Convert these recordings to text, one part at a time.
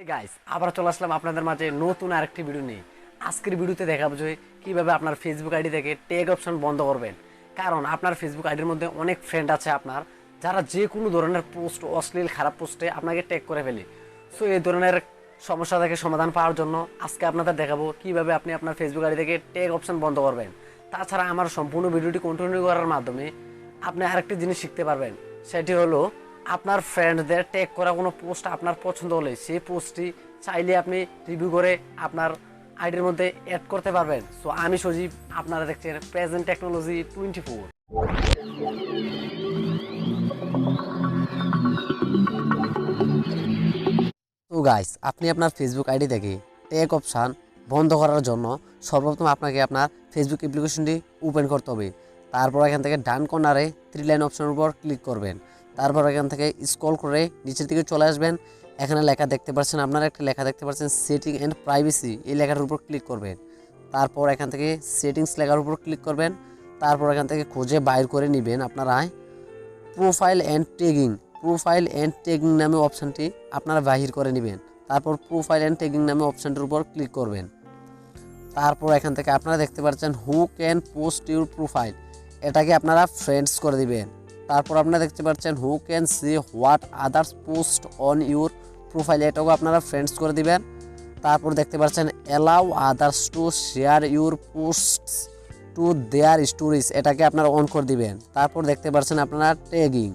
Guys আবার চলে আসলাম আপনাদের মাঝে নতুন আরেকটি ভিডিও নিয়ে। আজকের ভিডিওতে দেখাবো যে কিভাবে আপনার ফেসবুক আইডি থেকে ট্যাগ অপশন বন্ধ করবেন। কারণ আপনার ফেসবুক আইডির মধ্যে অনেক ফ্রেন্ড আছে আপনার, যারা যে কোনো ধরনের পোস্ট, অশ্লীল খারাপ পোস্টে আপনাকে ট্যাগ করে ফেলে। সো এই ধরনের সমস্যা থেকে সমাধান পাওয়ার জন্য আজকে আপনাদের দেখাবো কিভাবে আপনি আপনার ফেসবুক আইডি থেকে ট্যাগ অপশন বন্ধ করবেন। তাছাড়া আমার সম্পূর্ণ ভিডিওটি কন্টিনিউ করার মাধ্যমে আপনি আরেকটি জিনিস শিখতে পারবেন, সেটি হলো আপনার ফ্রেন্ডদের ট্যাগ করা কোনো পোস্ট আপনার পছন্দ হলে সেই পোস্টটি চাইলে আপনি রিভিউ করে আপনার আইডির মধ্যে অ্যাড করতে পারবেন। সো আমি সজীব, আপনারা দেখছেন প্রেজেন্ট টেকনোলজি 24। তো গাইস, আপনি আপনার ফেসবুক আইডি থেকে ট্যাগ অপশান বন্ধ করার জন্য সর্বপ্রথম আপনাকে আপনার ফেসবুক অ্যাপ্লিকেশনটি ওপেন করতে হবে। তারপর এখান থেকে ডান কর্নারে 3 লাইন অপশনের উপর ক্লিক করবেন। তারপর এখান থেকে স্ক্রল করে নিচের দিকে চলে আসবেন। এখানে লেখা দেখতে পাচ্ছেন, আপনারা একটা লেখা দেখতে পাচ্ছেন সেটিং অ্যান্ড প্রাইভেসি, এই লেখাটার উপর ক্লিক করবেন। তারপর এখান থেকে সেটিংস লেখার উপর ক্লিক করবেন। তারপর এখান থেকে খুঁজে বাইর করে নেবেন আপনারা প্রোফাইল অ্যান্ড ট্যাগিং নামে অপশানটি আপনারা বাহির করে নেবেন। তারপর প্রোফাইল অ্যান্ড ট্যাগিং নামে অপশানটির উপর ক্লিক করবেন। তারপর এখান থেকে আপনারা দেখতে পাচ্ছেন who can post your profile, এটাকে আপনারা ফ্রেন্ডস করে দিবেন। তারপর আপনারা দেখতে পাচ্ছেন who can see what others post on your profile, এটাকে আপনারা ফ্রেন্ডস করে দিবেন। তারপর দেখতে পাচ্ছেন allow others to share your posts to their stories, এটাকে আপনারা অন করে দিবেন। তারপর দেখতে পাচ্ছেন আপনারা tagging,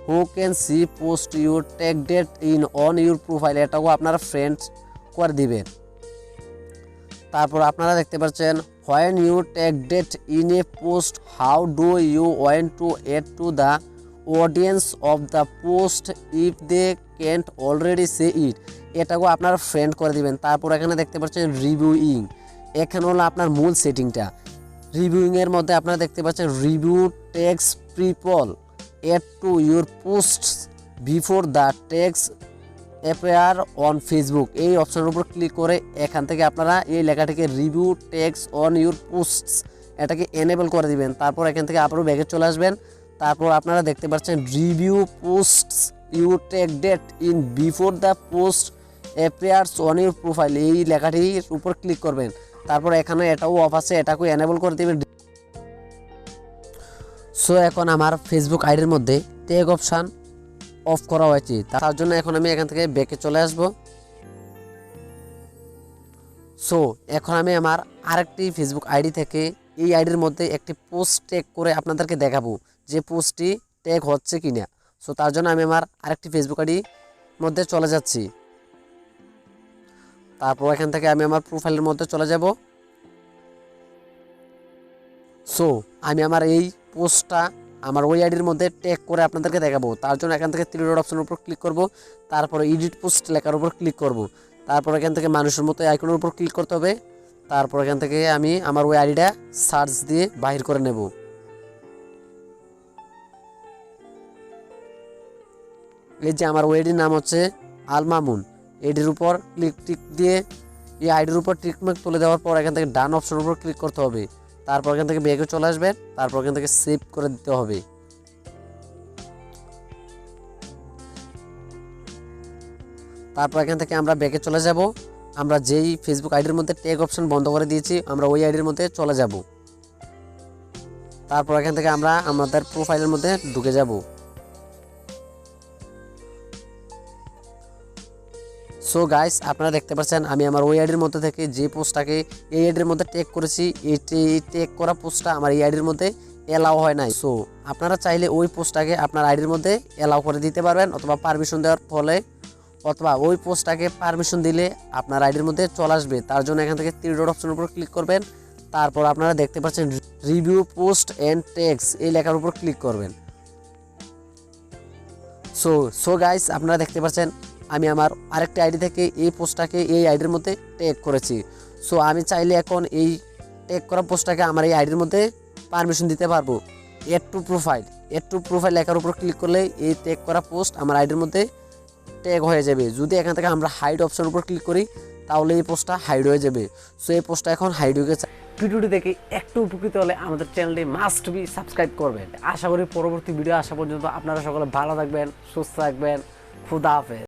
who can see post your tag date in on your profile, এটাকেও আপনারা ফ্রেন্ডস করে দিবেন। তারপর আপনারা দেখতে পাচ্ছেন when you tag date in a post how do you want to add to the audience of the post if they can't already say it, এটাকেও আপনারা ফ্রেন্ড করে দিবেন। তারপর এখানে দেখতে পাচ্ছেন রিভিউইং, এখানে হলো আপনার মূল সেটিংটা। রিভিউইংয়ের মধ্যে আপনারা দেখতে পাচ্ছেন review tags people add to your posts before the tags appear on Facebook, এই অপশনের উপর ক্লিক করে এখান থেকে আপনারা এই লেখাটিকে review tags on your posts, এটাকে এনেবল করে দিবেন। তারপর এখান থেকে আবারও ব্যাগে চলে আসবেন। তারপর আপনারা দেখতে পাচ্ছেন review posts you tag date in before the post appears on your profile, এই লেখাটির উপর ক্লিক করবেন। তারপর এখানে এটাও অফ আছে, এটাকেও এনেবল করে দেবেন। সো এখন আমার ফেসবুক আইডির মধ্যে ট্যাগ অপশান অফ করা হয়েছে, তার জন্য এখন আমি এখান থেকে ব্যাকে চলে আসব। সো এখন আমি আমার আরেকটি ফেসবুক আইডি থেকে এই আইডির মধ্যে একটি পোস্ট ট্যাগ করে আপনাদেরকে দেখাবো যে পোস্টটি ট্যাগ হচ্ছে কিনা। সো তার জন্য আমি আমার আরেকটি ফেসবুক আইডির মধ্যে চলে যাচ্ছি। তারপর এখান থেকে আমি আমার প্রোফাইলের মধ্যে চলে যাব। সো আমি আমার এই পোস্টটা আমার ওই আইডির মধ্যে ট্যাগ করে আপনাদেরকে দেখাবো। তার জন্য এখান থেকে 3 ডট অপশনের উপর ক্লিক করব। তারপরে এডিট পোস্ট লেখার উপর ক্লিক করব। তারপর এখান থেকে মানুষের মতো আইকনের উপর ক্লিক করতে হবে। তারপর এখান থেকে আমি আমার ওই আইডিটা সার্চ দিয়ে বাহির করে নেব। এই যে আমার ওই আইডির নাম হচ্ছে আল মামুন, এডির উপর টিক দিয়ে এই আইডির উপর টিকমার্ক তুলে দেওয়ার পর এখান থেকে ডান অপশনের উপর ক্লিক করতে হবে। তারপর এখান থেকে ব্যাগে চলে আসবেন। তারপর এখান থেকে সেভ করে দিতে হবে। তারপর এখান থেকে আমরা ব্যাকে চলে যাব। আমরা যেই ফেসবুক আইডির মধ্যে ট্যাগ অপশন বন্ধ করে দিয়েছি আমরা ওই আইডির মধ্যে চলে যাব। তারপর এখান থেকে আমরা আমাদের প্রোফাইলের মধ্যে ঢুকে যাব। সো গাইস, আপনারা দেখতে পাচ্ছেন আমি আমার ওই আইডির মধ্যে থেকে যে পোস্টটাকে এই আইডির মধ্যে ট্যাগ করেছি, এই ট্যাগ করা পোস্টটা আমার এই আইডির মধ্যে অ্যালাউ হয় নাই। সো আপনারা চাইলে ওই পোস্টটাকে আপনার আইডির মধ্যে অ্যালাউ করে দিতে পারবেন, অথবা পারমিশন দেওয়ার ফলে, অথবা ওই পোস্টটাকে পারমিশন দিলে আপনার আইডির মধ্যে চলে আসবে। তার জন্য এখান থেকে 3 ডট অপশনের উপর ক্লিক করবেন। তারপর আপনারা দেখতে পাচ্ছেন রিভিউ পোস্ট অ্যান্ড ট্যাগস, এই লেখার উপর ক্লিক করবেন। সো গাইস, আপনারা দেখতে পাচ্ছেন আমি আমার আরেকটি আইডি থেকে এই পোস্টটাকে এই আইডির মধ্যে ট্যাগ করেছি। সো আমি চাইলে এখন এই ট্যাগ করা পোস্টটাকে আমার এই আইডির মধ্যে পারমিশন দিতে পারবো। এড টু প্রোফাইল লেখার উপর ক্লিক করলে এই ট্যাগ করা পোস্ট আমার আইডির মধ্যে ট্যাগ হয়ে যাবে। যদি এখান থেকে আমরা হাইড অপশনের উপর ক্লিক করি তাহলে এই পোস্টটা হাইড হয়ে যাবে। সো এই পোস্টটা এখন হাইড হয়ে গেছে। ভিডিওটি দেখে একটু উপকৃত হলে আমাদের চ্যানেলটি মাস্ট বি সাবস্ক্রাইব করবেন। আশা করি পরবর্তী ভিডিও আসা পর্যন্ত আপনারা সকলে ভালো থাকবেন, সুস্থ থাকবেন। খুদা হাফেজ।